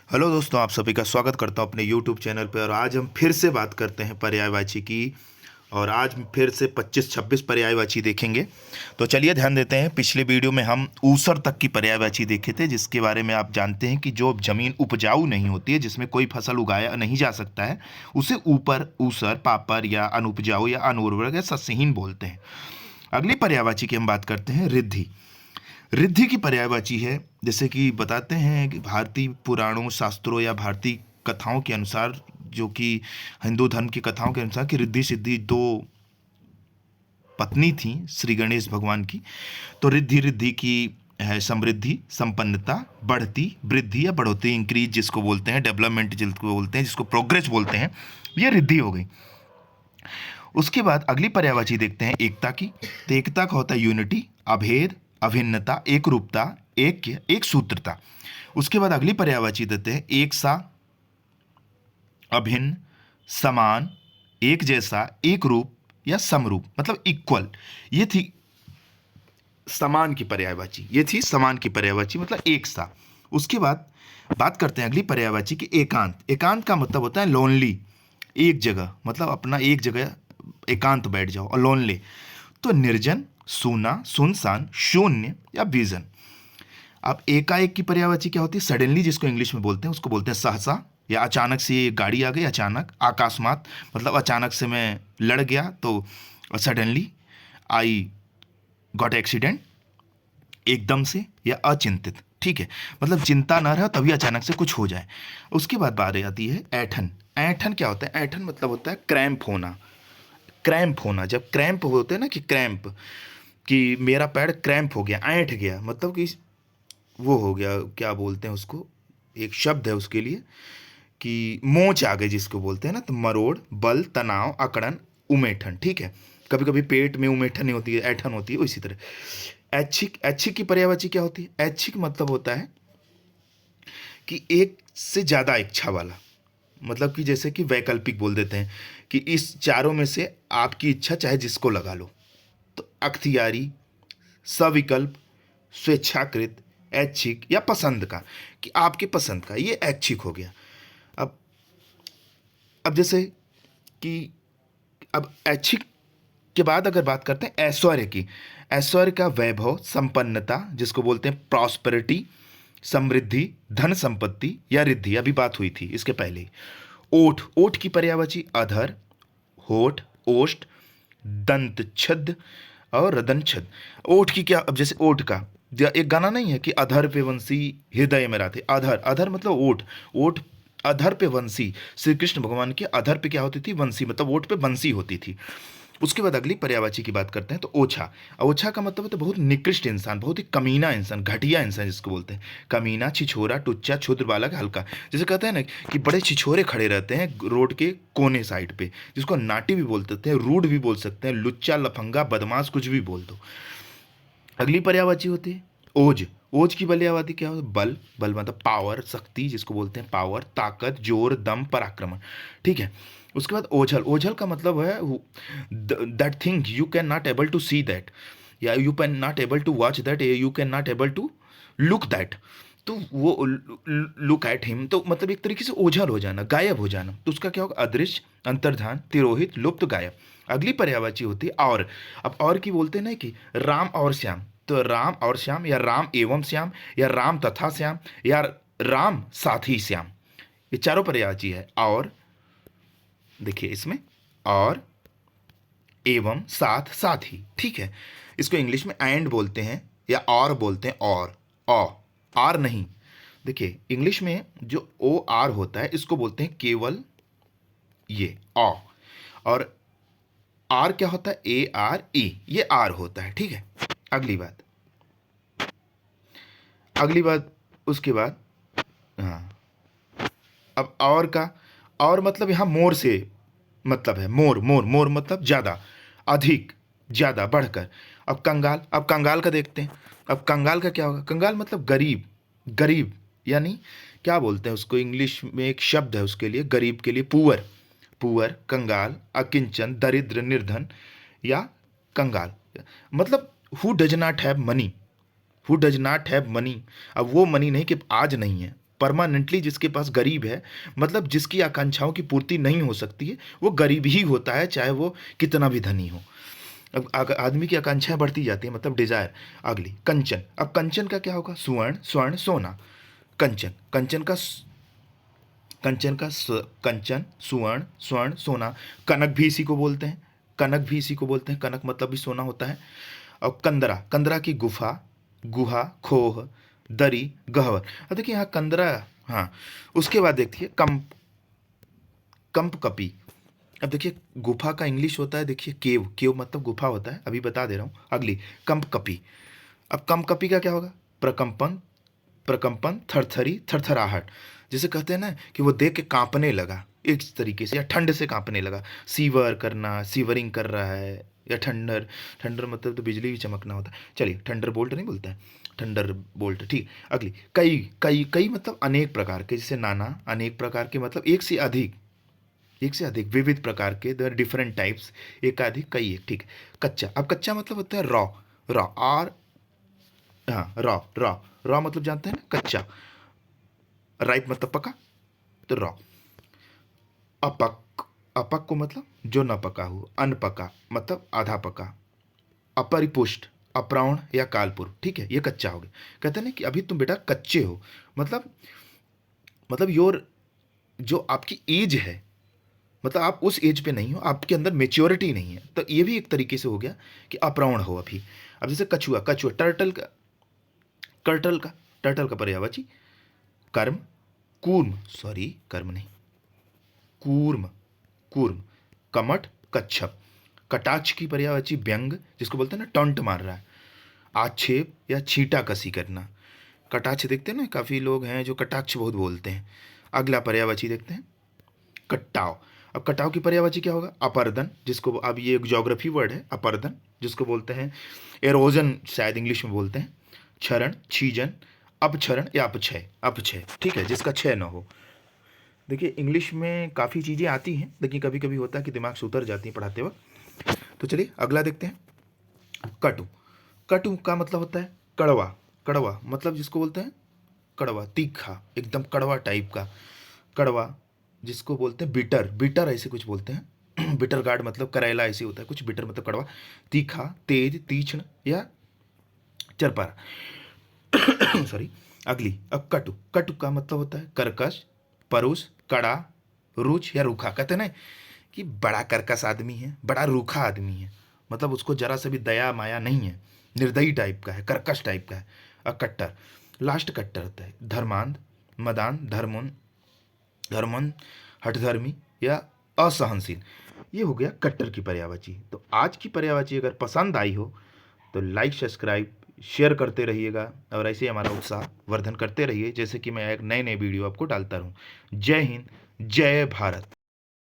Hello दोस्तों, आप सभी का स्वागत करता हूं अपने YouTube चैनल पे। और आज हम फिर से बात करते हैं पर्यायवाची की। और आज फिर से 25-26 पर्यायवाची देखेंगे। तो चलिए ध्यान देते हैं। पिछले वीडियो में हम ऊसर तक की पर्यायवाची देखे थे, जिसके बारे में आप जानते हैं कि जो जमीन उपजाऊ नहीं होती है, जिसमें कोई फसल उगाया नहीं जा सकता है, उसे ऊपर, ऊसर, पापर या अनुपजाऊ या अनउर्वरक या सस्यहीन बोलते हैं। अगली पर्यायवाची की हम बात करते हैं रिद्धि। रिद्धि की पर्यायवाची है, जैसे कि बताते हैं कि भारतीय पुराणों, शास्त्रों या भारतीय कथाओं के अनुसार, जो कि हिंदू धर्म की कथाओं के अनुसार, कि रिद्धि सिद्धि दो पत्नी थी श्री गणेश भगवान की। तो रिद्धि रिद्धि की है समृद्धि, संपन्नता, बढ़ती, वृद्धि या बढ़ोतरी, इंक्रीज जिसको बोलते हैं, डेवलपमेंट जिसको बोलते हैं, जिसको प्रोग्रेस बोलते हैं, ये रिद्धि हो गई। उसके बाद अगली पर्यायवाची देखते हैं एकता की। तो एकता का होता है यूनिटी, अभेद, अभिन्नता, एक रूपता, ऐक्य, एक सूत्रता। उसके बाद अगली पर्यायवाची देते हैं एक सा, अभिन्न, समान, एक जैसा, एक रूप या समरूप, मतलब इक्वल। ये थी समान की पर्यायवाची, ये थी समान की पर्यायवाची, मतलब एक सा। उसके बाद बात करते हैं अगली पर्यायवाची की एकांत। एकांत का मतलब होता है लोनली, एक जगह, मतलब अपना एक जगह एकांत बैठ जाओ, और लोनली। तो निर्जन, सूना, सुनसान, शून्य या विजन। अब एकाएक की पर्यायवाची क्या होती है? सडनली, जिसको इंग्लिश में बोलते हैं, उसको बोलते हैं सहसा, या अचानक से ये गाड़ी आ गई, अचानक। अकस्मात, मतलब अचानक से मैं लड़ गया, तो सडनली आई गॉट एक्सीडेंट, एकदम से या अचिंतित। ठीक है, मतलब चिंता ना रहे तभी अचानक से कुछ हो जाए। उसके बाद बात आती है ऐठन। ऐठन क्या होता है? ऐठन मतलब होता है क्रैम्प होना। क्रैम्प होना, जब क्रैम्प होते हैं ना, कि क्रैम्प, कि मेरा पैर क्रैम्प हो गया, ऐंठ गया, मतलब कि वो हो गया, क्या बोलते हैं उसको, एक शब्द है उसके लिए, कि मोच आ गई जिसको बोलते हैं ना। तो मरोड़, बल, तनाव, अकड़न, उमेठन। ठीक है, कभी कभी पेट में उमेठन नहीं होती है, ऐठन होती है, इसी तरह। ऐच्छिक, ऐच्छिक की पर्यायवाची क्या होती है? ऐच्छिक मतलब होता है कि एक से ज़्यादा इच्छा वाला, मतलब कि जैसे कि वैकल्पिक बोल देते हैं, कि इस चारों में से आपकी इच्छा चाहे जिसको लगा लो। तो अख्तियारी, सविकल्प, स्वेच्छाकृत, ऐच्छिक या पसंद का, कि आपके पसंद का, ये ऐच्छिक हो गया। अब अब जैसे कि अब ऐच्छिक के बाद अगर बात करते हैं ऐश्वर्य की। ऐश्वर्य का वैभव, संपन्नता, जिसको बोलते हैं प्रॉस्पेरिटी, समृद्धि, धन संपत्ति या रिद्धि, अभी बात हुई थी इसके पहले ही। ओठ, ओठ की पर्यायवाची अधर, होठ, ओष्ठ, दंत छद और रदन छद। ओठ की क्या? अब जैसे ओठ का एक गाना नहीं है कि अधर पे वंशी हृदय में राधे। अधर, अधर मतलब ओठ, ओठ, अधर पे वंशी। श्री कृष्ण भगवान के अधर पे क्या होती थी? वंशी, मतलब ओठ पे बंसी होती थी। उसके बाद अगली पर्यायवाची की बात करते हैं तो ओछा। ओछा का मतलब होता है बहुत निकृष्ट इंसान, बहुत ही कमीना इंसान, घटिया इंसान जिसको बोलते हैं। कमीना, छिछोरा, टुच्चा, क्षुद्र बालक, हल्का। जैसे कहते हैं ना कि बड़े छिछोरे खड़े रहते हैं रोड के कोने साइड पे, जिसको नाटी भी बोल सकते हैं, रूड भी बोल सकते हैं, लुच्चा, लफंगा, बदमाश, कुछ भी बोल दो। अगली पर्यायवाची होती है ओज। ओज की पर्यायवाची क्या होती है? बल, बल मतलब पावर, शक्ति, जिसको बोलते हैं पावर, ताकत, जोर, दम, पराक्रमण। ठीक है, उसके बाद ओझल। ओझल का मतलब है that thing you can not able to see that, या you can not able to watch that, you can not able to look that. तो वो लुक एट हिम, तो मतलब एक तरीके से ओझल हो जाना, गायब हो जाना। तो उसका क्या होगा? अदृश्य, अंतर्धान, तिरोहित, लुप्त, गायब। अगली पर्यायवाची होती है और। अब और की बोलते हैं ना कि राम और श्याम। तो राम और श्याम, या राम एवं श्याम, या राम तथा श्याम, या राम साथ ही श्याम, ये चारों पर्यायवाची है। और देखिए इसमें और, एवं, साथ, साथ ही। ठीक है, इसको इंग्लिश में एंड बोलते हैं, या और बोलते हैं, और आर नहीं। देखिए इंग्लिश में जो ओ आर होता है, इसको बोलते हैं केवल ये ऑ। और आर क्या होता है? ए आर ई, ये आर होता है। ठीक है, अगली बात, अगली बात, उसके बाद, हाँ, अब और का, और मतलब यहाँ मोर से मतलब है, मोर, मोर, मोर मतलब ज़्यादा, अधिक, ज़्यादा, बढ़कर। अब कंगाल, अब कंगाल का देखते हैं। अब कंगाल का क्या होगा? कंगाल मतलब गरीब, गरीब, यानी क्या बोलते हैं उसको? इंग्लिश में एक शब्द है उसके लिए, गरीब के लिए, पुअर। पुअर, कंगाल, अकिंचन, दरिद्र, निर्धन, या कंगाल, मतलब who does not have money, who does not have money. अब वो मनी नहीं कि आज नहीं है, परमानेंटली जिसके पास गरीब है, मतलब जिसकी आकांक्षाओं की पूर्ति नहीं हो सकती है, वो गरीब ही होता है, चाहे वो कितना भी धनी हो। अब आदमी की आकांक्षाएं बढ़ती जाती है, मतलब डिजायर। अगली कंचन। अब कंचन का क्या होगा? स्वर्ण, स्वर्ण सोना। कंचन, कंचन सुवर्ण, स्वर्ण सोना। कनक भी इसी को बोलते हैं, कनक भी इसी को बोलते हैं, कनक मतलब भी सोना होता है। और कंदरा, कंदरा की गुफा, गुहा, खोह, दरी, गहवर। अब देखिए यहाँ कंदरा, हाँ। उसके बाद देखिए कंप कपी। अब देखिए गुफा का इंग्लिश होता है, देखिए केव, केव मतलब गुफा होता है, अभी बता दे रहा हूँ। अगली कंप कपी। अब कंप कपी का क्या होगा? प्रकंपन, प्रकंपन, थरथरी, थरथराहट। जिसे कहते हैं ना कि वो देख के कांपने लगा एक तरीके से, या ठंड से कांपने लगा। सीवर करना, सीवरिंग कर रहा है, या ठंडर, ठंडर मतलब तो बिजली भी चमकना होता है। चलिए थंडर बोल्ट नहीं बोलता है, थंडर बोल्ट, ठीक। अगली कई, कई, कई मतलब अनेक प्रकार के, जैसे नाना, अनेक प्रकार के मतलब एक से अधिक, एक से अधिक, विविध प्रकार के, द डिफरेंट टाइप्स, एकाधिक, कई एक, ठीक। कच्चा। अब कच्चा मतलब होता है रॉ, रॉ आर, हाँ रॉ, रॉ, रॉ मतलब जानते हैं ना, कच्चा। राइप मतलब पका, तो रॉ। अपक, अपक को मतलब जो न पका हो, अनपका मतलब आधा पका। अपरिपुष्ट, अप्राउण या कालपुर, ठीक है, ये कच्चा हो गया। कहते हैं ना कि अभी तुम बेटा कच्चे हो, मतलब योर, जो आपकी एज है, मतलब आप उस एज पे नहीं हो, आपके अंदर मेच्योरिटी नहीं है, तो ये भी एक तरीके से हो गया कि अप्रौढ़ हो अभी। अब जैसे कछुआ, कछुआ टर्टल का, कर्टल का, टर्टल का पर्यायवाची कर्म, कूर्म, सॉरी कर्म नहीं, कूर्म, कूर्म। कमठ, कच्छप। कटाक्ष की पर्यायवाची व्यंग, जिसको बोलते हैं ना टॉन्ट मार रहा है। आक्षेप या छींटा कसी करना। कटाक्ष देखते हैं ना, काफ़ी लोग हैं जो कटाक्ष बहुत बोलते हैं। अगला पर्यायवाची देखते हैं, कट्टाव। अब कटाव की पर्यायवाची क्या होगा? अपर्दन, जिसको अब ये एक ज्योग्राफी वर्ड है, अपर्दन, जिसको बोलते हैं एरोजन, शायद इंग्लिश में बोलते हैं। क्षरण, छीजन, अपक्षरण या अपक्षय, अपक्षय, ठीक है, जिसका क्षय न हो। देखिए इंग्लिश में काफ़ी चीज़ें आती हैं, लेकिन कभी कभी होता है कि दिमाग से उतर जाती हैं पढ़ाते वक्त। तो चलिए अगला देखते हैं, कटु। कटु का मतलब होता है कड़वा, कड़वा मतलब जिसको बोलते हैं कड़वा, तीखा, एकदम कड़वा टाइप का, कड़वा। जिसको बोलते हैं बिटर, बिटर ऐसे कुछ बोलते हैं बिटर गार्ड मतलब करेला ऐसे होता है कुछ, बिटर मतलब कड़वा। तीखा, तेज, तीक्ष्ण या चरपारा सॉरी। अगली अब कटु, कटु का मतलब होता है कर्कश, परुष, कड़ा, रुच या रूखा। कहते हैं ना कि बड़ा कर्कश आदमी है, बड़ा रूखा आदमी है, मतलब उसको जरा से भी दया माया नहीं है, निर्दयी टाइप का है, कर्कश टाइप का है। और कट्टर, लास्ट कट्टर होता है धर्मांध, मदान, धर्मन, हठधर्मी या असहनशील। ये हो गया कट्टर की पर्यायवाची। तो आज की पर्यायवाची अगर पसंद आई हो तो लाइक, सब्सक्राइब, शेयर करते रहिएगा, और ऐसे ही हमारा उत्साह वर्धन करते रहिए, जैसे कि मैं एक नए नए वीडियो आपको डालता रहूँ। जय हिंद, जय भारत।